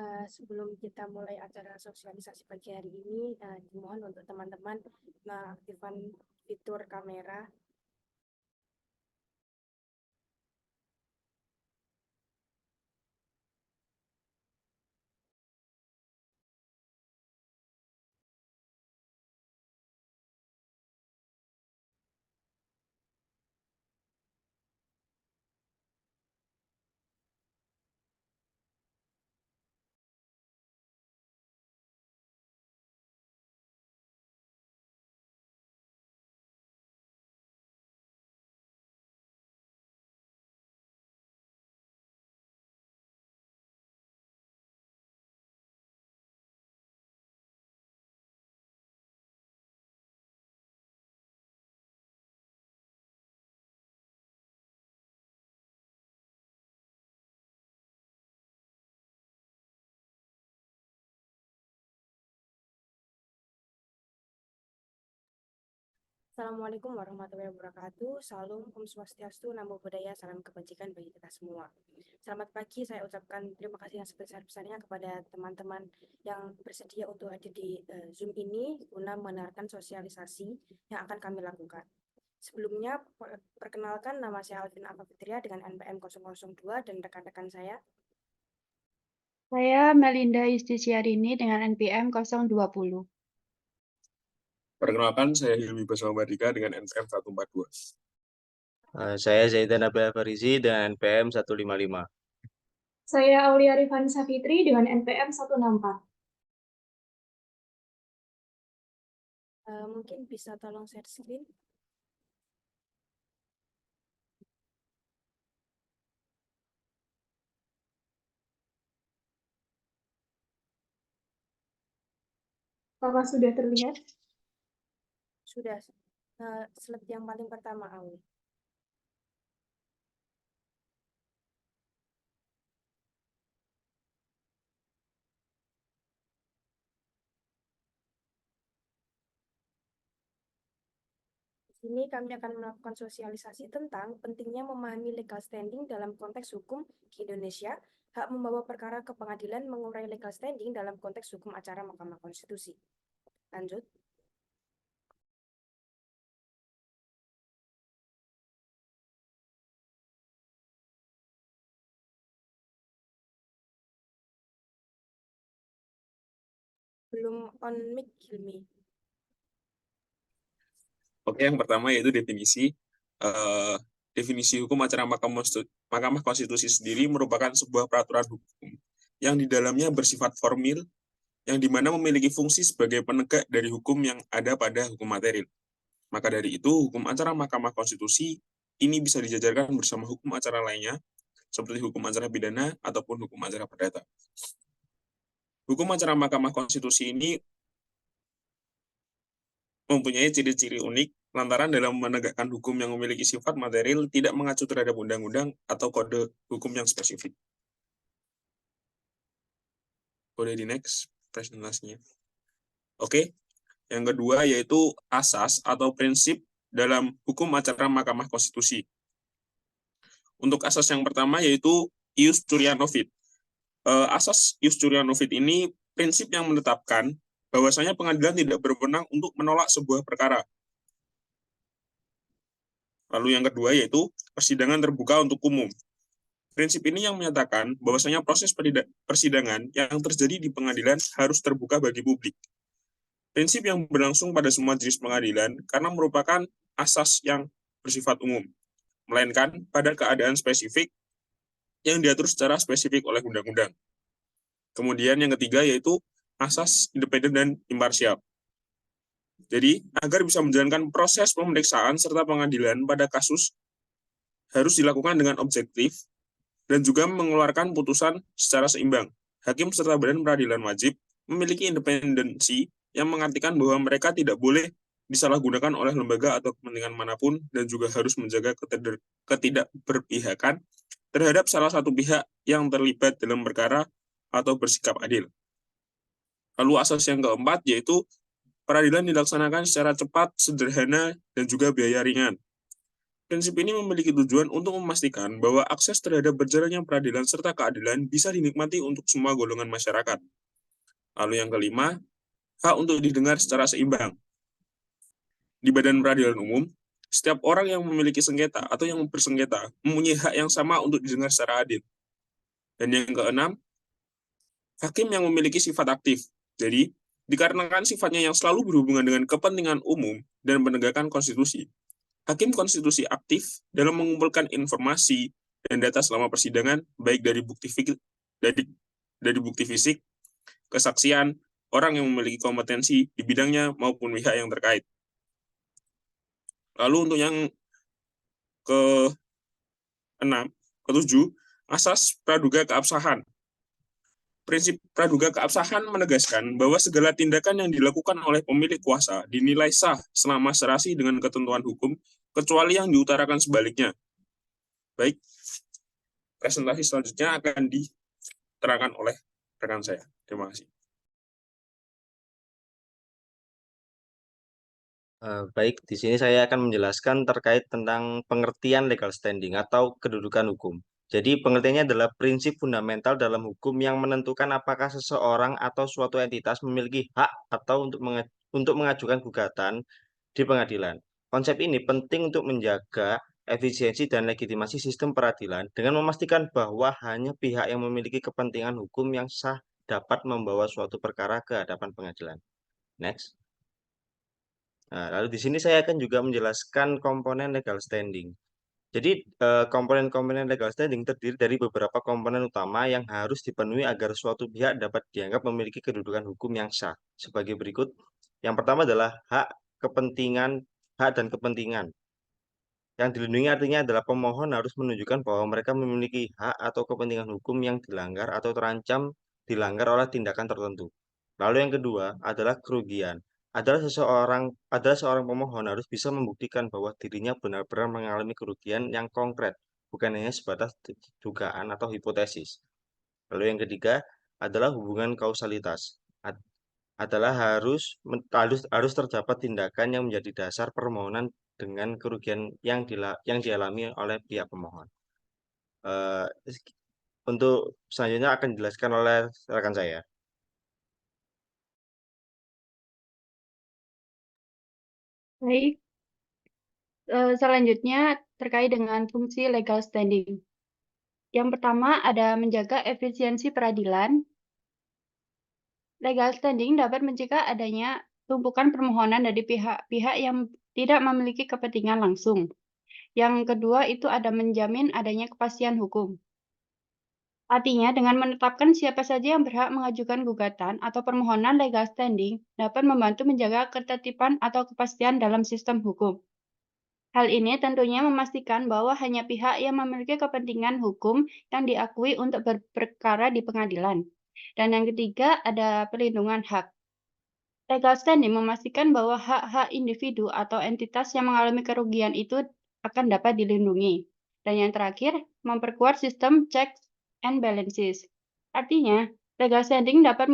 Sebelum kita mulai acara sosialisasi pagi hari ini, dimohon untuk teman-teman mengaktifkan fitur kamera. Assalamualaikum warahmatullahi wabarakatuh. Salam Om Swastiastu, Namo Buddhaya, salam kebajikan bagi kita semua. Selamat pagi, saya ucapkan terima kasih yang sebesar-besarnya kepada teman-teman yang bersedia untuk hadir di Zoom ini guna mendengarkan sosialisasi yang akan kami lakukan. Sebelumnya, perkenalkan nama saya Alvin Alfa Fitria dengan NPM 002 dan rekan-rekan saya. Saya Melinda Yustisiarini dengan NPM 020. Perkenalkan, saya Hilmi Basmabardika dengan NPM 142. Saya Zaidan Nabil Farizi dengan NPM 155. Saya Aulia Rifanisa Fitri dengan NPM 164. Mungkin bisa tolong share screen. Apakah sudah terlihat? Sudah. Slide yang paling pertama, Aul. Di sini kami akan melakukan sosialisasi tentang pentingnya memahami legal standing dalam konteks hukum di Indonesia, hak membawa perkara ke pengadilan mengurai legal standing dalam konteks hukum acara Mahkamah Konstitusi. Lanjut. Belum on mic, Hilmi. Oke, yang pertama yaitu definisi. Definisi hukum acara Mahkamah Konstitusi sendiri merupakan sebuah peraturan hukum yang di dalamnya bersifat formil, yang dimana memiliki fungsi sebagai penegak dari hukum yang ada pada hukum materil. Maka dari itu, hukum acara Mahkamah Konstitusi ini bisa dijajarkan bersama hukum acara lainnya, seperti hukum acara pidana ataupun hukum acara perdata. Hukum acara Mahkamah Konstitusi ini mempunyai ciri-ciri unik lantaran dalam menegakkan hukum yang memiliki sifat material tidak mengacu terhadap undang-undang atau kode hukum yang spesifik. Boleh di next presentasinya. Oke, yang kedua yaitu asas atau prinsip dalam hukum acara Mahkamah Konstitusi. Untuk asas yang pertama yaitu ius curiae novit. Asas ius curiae novit ini prinsip yang menetapkan bahwasanya pengadilan tidak berwenang untuk menolak sebuah perkara. Lalu yang kedua yaitu persidangan terbuka untuk umum. Prinsip ini yang menyatakan bahwasanya proses persidangan yang terjadi di pengadilan harus terbuka bagi publik. Prinsip yang berlangsung pada semua jenis pengadilan karena merupakan asas yang bersifat umum, melainkan pada keadaan spesifik yang diatur secara spesifik oleh undang-undang. Kemudian yang ketiga yaitu asas independen dan imparsial. Jadi, agar bisa menjalankan proses pemeriksaan serta pengadilan pada kasus harus dilakukan dengan objektif dan juga mengeluarkan putusan secara seimbang. Hakim serta badan peradilan wajib memiliki independensi yang mengartikan bahwa mereka tidak boleh disalahgunakan oleh lembaga atau kepentingan manapun dan juga harus menjaga ketidakberpihakan terhadap salah satu pihak yang terlibat dalam perkara atau bersikap adil. Lalu asas yang keempat yaitu peradilan dilaksanakan secara cepat, sederhana, dan juga biaya ringan. Prinsip ini memiliki tujuan untuk memastikan bahwa akses terhadap berjalannya peradilan serta keadilan bisa dinikmati untuk semua golongan masyarakat. Lalu yang kelima, hak untuk didengar secara seimbang. Di Badan Peradilan Umum, setiap orang yang memiliki sengketa atau yang bersengketa mempunyai hak yang sama untuk didengar secara adil. Dan yang keenam, hakim yang memiliki sifat aktif. Jadi, dikarenakan sifatnya yang selalu berhubungan dengan kepentingan umum dan penegakan konstitusi, hakim konstitusi aktif dalam mengumpulkan informasi dan data selama persidangan, baik dari bukti fisik, kesaksian, orang yang memiliki kompetensi di bidangnya maupun pihak yang terkait. Lalu untuk yang ketujuh, asas praduga keabsahan. Prinsip praduga keabsahan menegaskan bahwa segala tindakan yang dilakukan oleh pemilik kuasa dinilai sah selama serasi dengan ketentuan hukum, kecuali yang diutarakan sebaliknya. Baik, presentasi selanjutnya akan diterangkan oleh rekan saya. Terima kasih. Baik, di sini saya akan menjelaskan terkait tentang pengertian legal standing atau kedudukan hukum. Jadi pengertiannya adalah prinsip fundamental dalam hukum yang menentukan apakah seseorang atau suatu entitas memiliki hak atau untuk mengajukan gugatan di pengadilan. Konsep ini penting untuk menjaga efisiensi dan legitimasi sistem peradilan dengan memastikan bahwa hanya pihak yang memiliki kepentingan hukum yang sah dapat membawa suatu perkara ke hadapan pengadilan. Next. Nah, lalu di sini saya akan juga menjelaskan komponen legal standing. Jadi, komponen-komponen legal standing terdiri dari beberapa komponen utama yang harus dipenuhi agar suatu pihak dapat dianggap memiliki kedudukan hukum yang sah. Sebagai berikut, yang pertama adalah hak dan kepentingan. Yang dilindungi artinya adalah pemohon harus menunjukkan bahwa mereka memiliki hak atau kepentingan hukum yang dilanggar atau terancam dilanggar oleh tindakan tertentu. Lalu yang kedua adalah kerugian. Adalah seorang pemohon harus bisa membuktikan bahwa dirinya benar-benar mengalami kerugian yang konkret, bukan hanya sebatas dugaan atau hipotesis. Lalu yang ketiga adalah hubungan kausalitas. Adalah harus terdapat tindakan yang menjadi dasar permohonan dengan kerugian yang dialami oleh pihak pemohon. Untuk selanjutnya akan dijelaskan oleh rekan saya. Baik, selanjutnya terkait dengan fungsi legal standing. Yang pertama ada menjaga efisiensi peradilan. Legal standing dapat mencegah adanya tumpukan permohonan dari pihak-pihak yang tidak memiliki kepentingan langsung. Yang kedua itu ada menjamin adanya kepastian hukum. Artinya, dengan menetapkan siapa saja yang berhak mengajukan gugatan atau permohonan legal standing dapat membantu menjaga ketertiban atau kepastian dalam sistem hukum. Hal ini tentunya memastikan bahwa hanya pihak yang memiliki kepentingan hukum yang diakui untuk berperkara di pengadilan. Dan yang ketiga, ada perlindungan hak. Legal standing memastikan bahwa hak-hak individu atau entitas yang mengalami kerugian itu akan dapat dilindungi. Dan yang terakhir, memperkuat sistem checks and balances. Artinya, legal standing dapat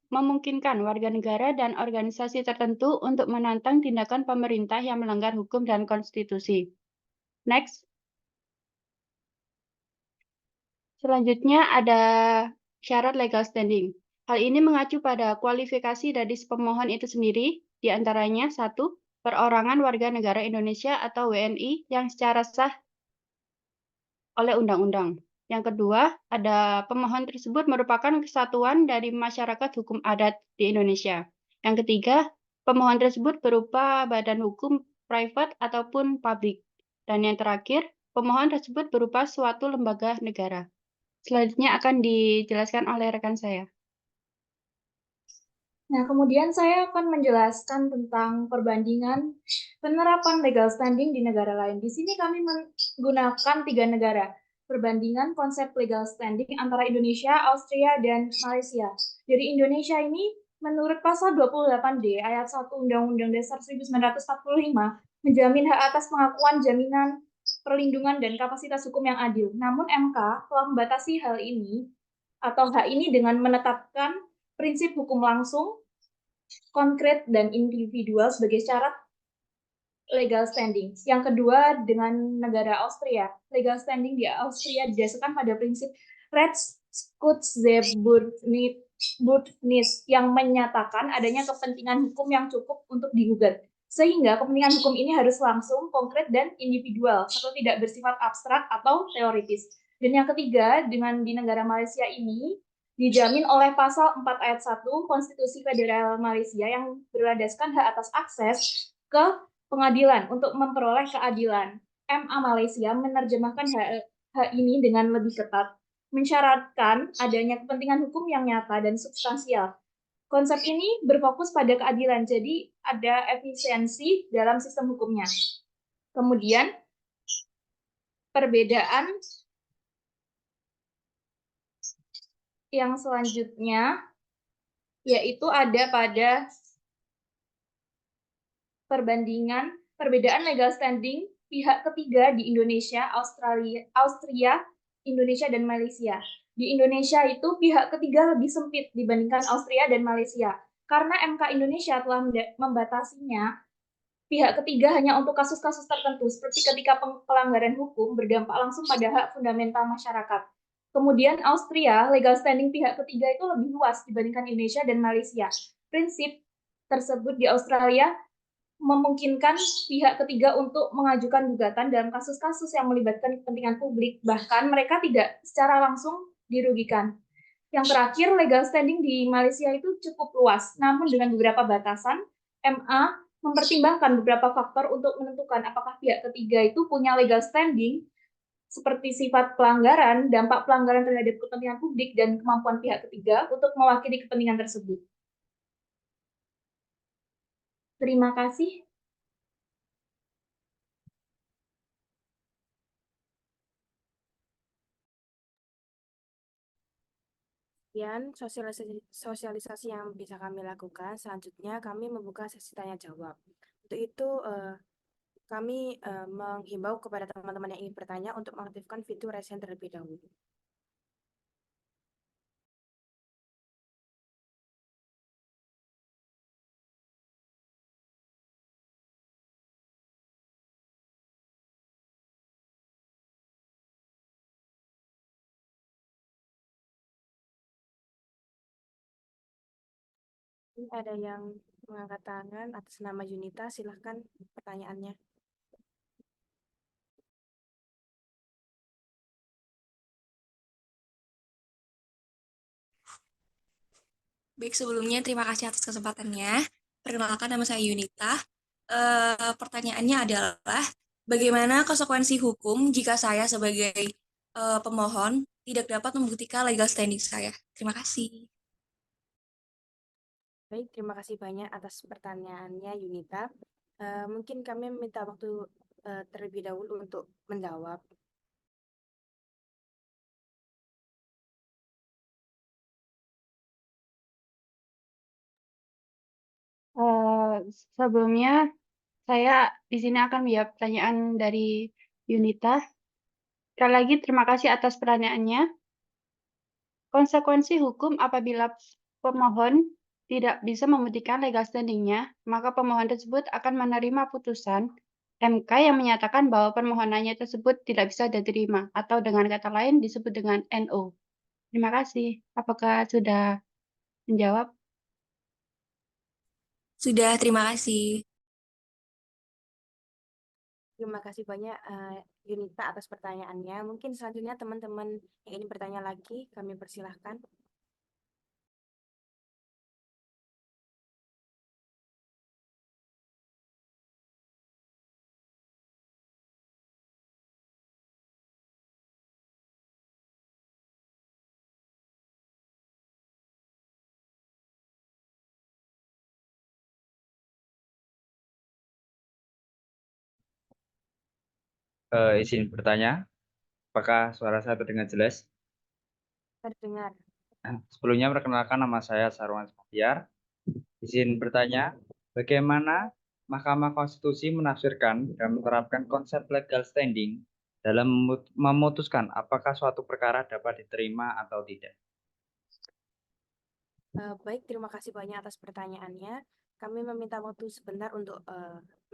memungkinkan warga negara dan organisasi tertentu untuk menantang tindakan pemerintah yang melanggar hukum dan konstitusi. Next. Selanjutnya ada syarat legal standing. Hal ini mengacu pada kualifikasi dari pemohon itu sendiri, di antaranya 1. Perorangan warga negara Indonesia atau WNI yang secara sah oleh undang-undang. Yang kedua, ada pemohon tersebut merupakan kesatuan dari masyarakat hukum adat di Indonesia. Yang ketiga, pemohon tersebut berupa badan hukum private ataupun publik. Dan yang terakhir, pemohon tersebut berupa suatu lembaga negara. Selanjutnya akan dijelaskan oleh rekan saya. Nah, kemudian saya akan menjelaskan tentang perbandingan penerapan legal standing di negara lain. Di sini kami menggunakan 3 negara. Perbandingan konsep legal standing antara Indonesia, Austria, dan Malaysia. Dari Indonesia ini, menurut pasal 28D ayat 1 Undang-Undang Dasar 1945, menjamin hak atas pengakuan, jaminan, perlindungan, dan kapasitas hukum yang adil. Namun MK telah membatasi hal ini atau hak ini dengan menetapkan prinsip hukum langsung, konkret, dan individual sebagai syarat legal standing. Yang kedua dengan negara Austria. Legal standing di Austria didasarkan pada prinsip Rechtsgutsbündnis yang menyatakan adanya kepentingan hukum yang cukup untuk digugat. Sehingga kepentingan hukum ini harus langsung, konkret, dan individual, serta tidak bersifat abstrak atau teoritis. Dan yang ketiga, dengan di negara Malaysia ini, dijamin oleh pasal 4 ayat 1 Konstitusi Federal Malaysia yang berlandaskan hak atas akses ke pengadilan untuk memperoleh keadilan. MA Malaysia menerjemahkan hak ini dengan lebih ketat, mensyaratkan adanya kepentingan hukum yang nyata dan substansial. Konsep ini berfokus pada keadilan, jadi ada efisiensi dalam sistem hukumnya. Kemudian, perbedaan yang selanjutnya yaitu ada pada perbedaan legal standing pihak ketiga di Indonesia, Austria, Indonesia, dan Malaysia. Di Indonesia itu pihak ketiga lebih sempit dibandingkan Austria dan Malaysia. Karena MK Indonesia telah membatasinya, pihak ketiga hanya untuk kasus-kasus tertentu, seperti ketika pelanggaran hukum berdampak langsung pada hak fundamental masyarakat. Kemudian Austria, legal standing pihak ketiga itu lebih luas dibandingkan Indonesia dan Malaysia. Prinsip tersebut di Australia memungkinkan pihak ketiga untuk mengajukan gugatan dalam kasus-kasus yang melibatkan kepentingan publik, bahkan mereka tidak secara langsung dirugikan. Yang terakhir, legal standing di Malaysia itu cukup luas, namun dengan beberapa batasan, MA mempertimbangkan beberapa faktor untuk menentukan apakah pihak ketiga itu punya legal standing, seperti sifat pelanggaran, dampak pelanggaran terhadap kepentingan publik, dan kemampuan pihak ketiga untuk mewakili kepentingan tersebut. Terima kasih. Sekian sosialisasi yang bisa kami lakukan. Selanjutnya kami membuka sesi tanya jawab. Untuk itu kami menghimbau kepada teman-teman yang ingin bertanya untuk mengaktifkan fitur raise hand terlebih dahulu. Ini ada yang mengangkat tangan atas nama Yunita, silahkan pertanyaannya. Baik, sebelumnya terima kasih atas kesempatannya. Perkenalkan, nama saya Yunita. Pertanyaannya adalah, bagaimana konsekuensi hukum jika saya sebagai pemohon tidak dapat membuktikan legal standing saya? Terima kasih. Baik, terima kasih banyak atas pertanyaannya Yunita. Mungkin kami minta waktu terlebih dahulu untuk menjawab. Sebelumnya, saya di sini akan menjawab pertanyaan dari Yunita. Sekali lagi, terima kasih atas pertanyaannya. Konsekuensi hukum apabila pemohon tidak bisa membuktikan legal standing-nya, maka pemohon tersebut akan menerima putusan MK yang menyatakan bahwa permohonannya tersebut tidak bisa diterima, atau dengan kata lain disebut dengan NO. Terima kasih. Apakah sudah menjawab? Sudah, terima kasih. Terima kasih banyak Yunita atas pertanyaannya. Mungkin selanjutnya teman-teman yang ingin bertanya lagi, kami persilahkan. Izin bertanya, apakah suara saya terdengar jelas? Terdengar. Sebelumnya perkenalkan, nama saya Sarwan Bahtiar. Izin bertanya, bagaimana Mahkamah Konstitusi menafsirkan dan menerapkan konsep legal standing dalam memutuskan apakah suatu perkara dapat diterima atau tidak? Baik, terima kasih banyak atas pertanyaannya. Kami meminta waktu sebentar untuk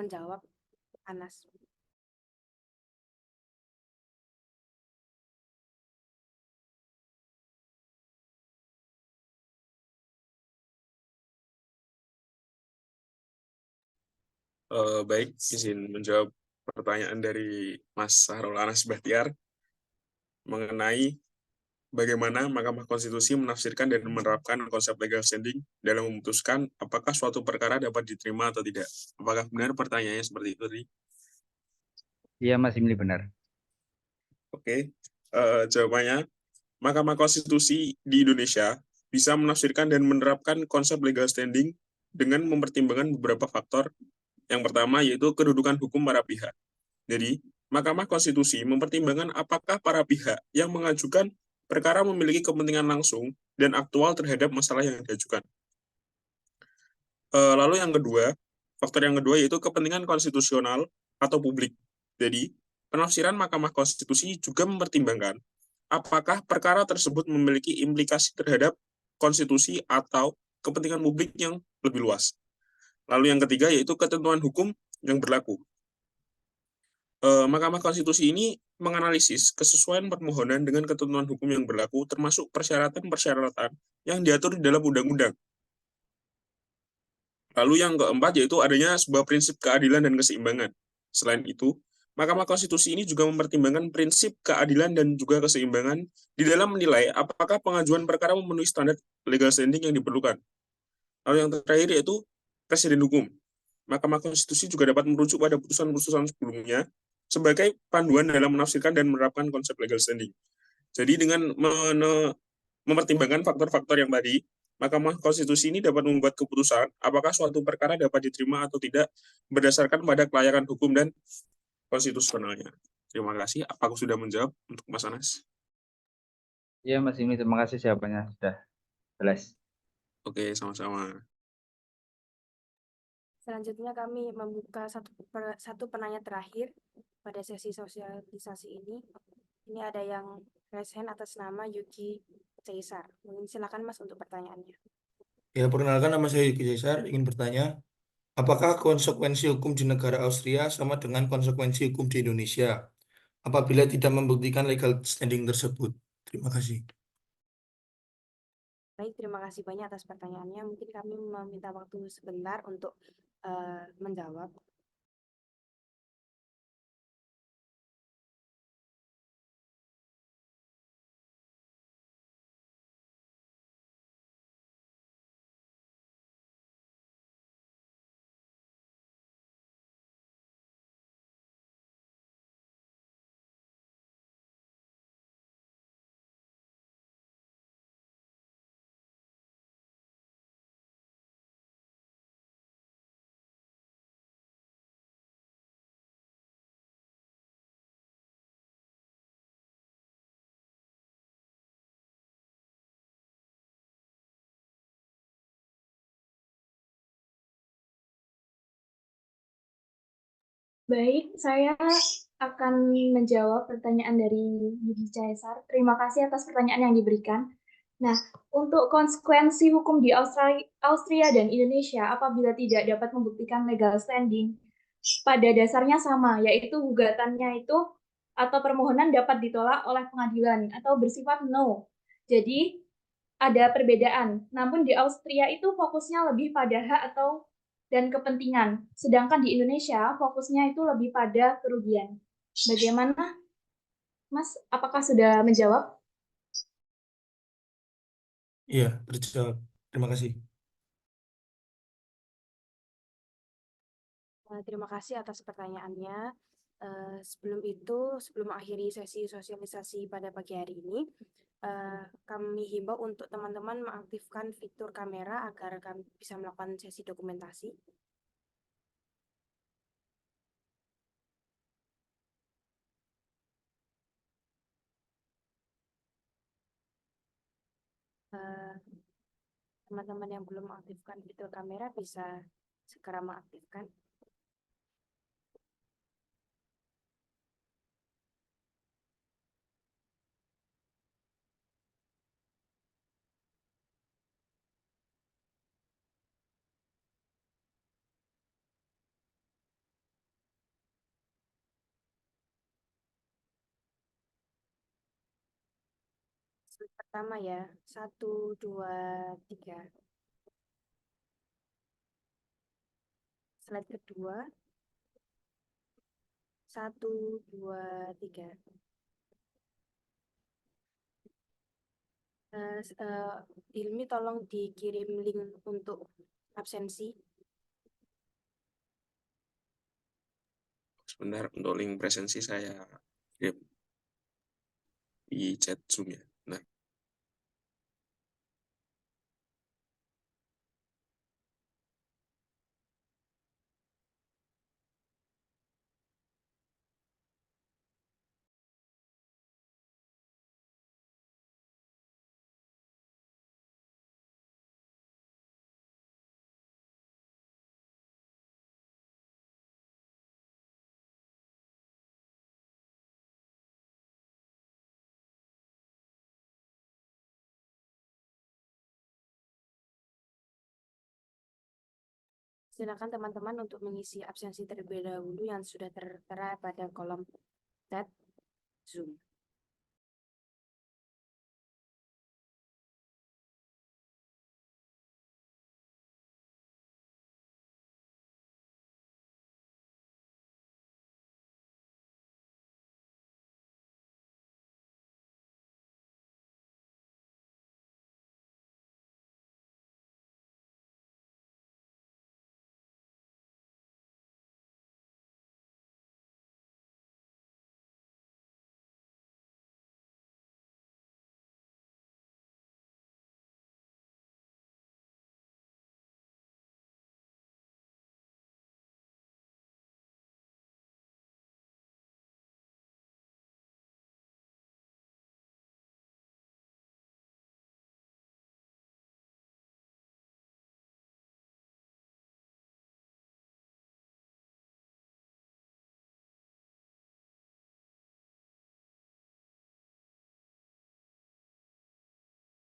menjawab. Anas. Baik, izin menjawab pertanyaan dari Mas Sahrul Anas Bahtiar mengenai bagaimana Mahkamah Konstitusi menafsirkan dan menerapkan konsep legal standing dalam memutuskan apakah suatu perkara dapat diterima atau tidak. Apakah benar pertanyaannya seperti itu tadi? Iya, Mas Imli benar. Oke, jawabannya, Mahkamah Konstitusi di Indonesia bisa menafsirkan dan menerapkan konsep legal standing dengan mempertimbangkan beberapa faktor. Yang pertama yaitu kedudukan hukum para pihak. Jadi, Mahkamah Konstitusi mempertimbangkan apakah para pihak yang mengajukan perkara memiliki kepentingan langsung dan aktual terhadap masalah yang diajukan. Lalu yang kedua, faktor yang kedua yaitu kepentingan konstitusional atau publik. Jadi, penafsiran Mahkamah Konstitusi juga mempertimbangkan apakah perkara tersebut memiliki implikasi terhadap konstitusi atau kepentingan publik yang lebih luas. Lalu yang ketiga yaitu ketentuan hukum yang berlaku. Mahkamah Konstitusi ini menganalisis kesesuaian permohonan dengan ketentuan hukum yang berlaku, termasuk persyaratan-persyaratan yang diatur di dalam undang-undang. Lalu yang keempat yaitu adanya sebuah prinsip keadilan dan keseimbangan. Selain itu, Mahkamah Konstitusi ini juga mempertimbangkan prinsip keadilan dan juga keseimbangan di dalam menilai apakah pengajuan perkara memenuhi standar legal standing yang diperlukan. Lalu yang terakhir yaitu presiden hukum. Mahkamah Konstitusi juga dapat merujuk pada putusan-putusan sebelumnya sebagai panduan dalam menafsirkan dan menerapkan konsep legal standing. Jadi dengan mempertimbangkan faktor-faktor yang tadi, Mahkamah Konstitusi ini dapat membuat keputusan apakah suatu perkara dapat diterima atau tidak berdasarkan pada kelayakan hukum dan konstitusionalnya. Terima kasih. Apakah sudah menjawab untuk Mas Anas? Iya, Mas Imli, terima kasih jawabannya sudah jelas. Oke, sama-sama. Selanjutnya kami membuka satu penanya terakhir pada sesi sosialisasi ini. Ini ada yang raise hand atas nama Yuki Caesar. Mungkin silakan Mas untuk pertanyaannya. Ya, perkenalkan nama saya Yuki Caesar, ingin bertanya, apakah konsekuensi hukum di negara Austria sama dengan konsekuensi hukum di Indonesia apabila tidak membuktikan legal standing tersebut? Terima kasih. Baik, terima kasih banyak atas pertanyaannya. Mungkin kami meminta waktu sebentar untuk menjawab. Baik, saya akan menjawab pertanyaan dari Yuki Caesar. Terima kasih atas pertanyaan yang diberikan. Nah, untuk konsekuensi hukum di Austria dan Indonesia apabila tidak dapat membuktikan legal standing, pada dasarnya sama, yaitu gugatannya itu atau permohonan dapat ditolak oleh pengadilan atau bersifat no. Jadi, ada perbedaan. Namun di Austria itu fokusnya lebih pada hak atau dan kepentingan. Sedangkan di Indonesia fokusnya itu lebih pada kerugian. Bagaimana, Mas? Apakah sudah menjawab? Iya, terjawab. Terima kasih. Terima kasih atas pertanyaannya. Sebelum mengakhiri sesi sosialisasi pada pagi hari ini, kami himbau untuk teman-teman mengaktifkan fitur kamera agar kami bisa melakukan sesi dokumentasi. Teman-teman yang belum mengaktifkan fitur kamera bisa segera mengaktifkan. Slide pertama ya, 1, 2, 3. Slide kedua, 1, 2, 3. Hilmi tolong dikirim link untuk absensi. Sebentar, untuk link presensi saya kirim di chat Zoom ya. Nah, Silakan teman-teman untuk mengisi absensi terlebih dahulu yang sudah tertera pada kolom chat Zoom.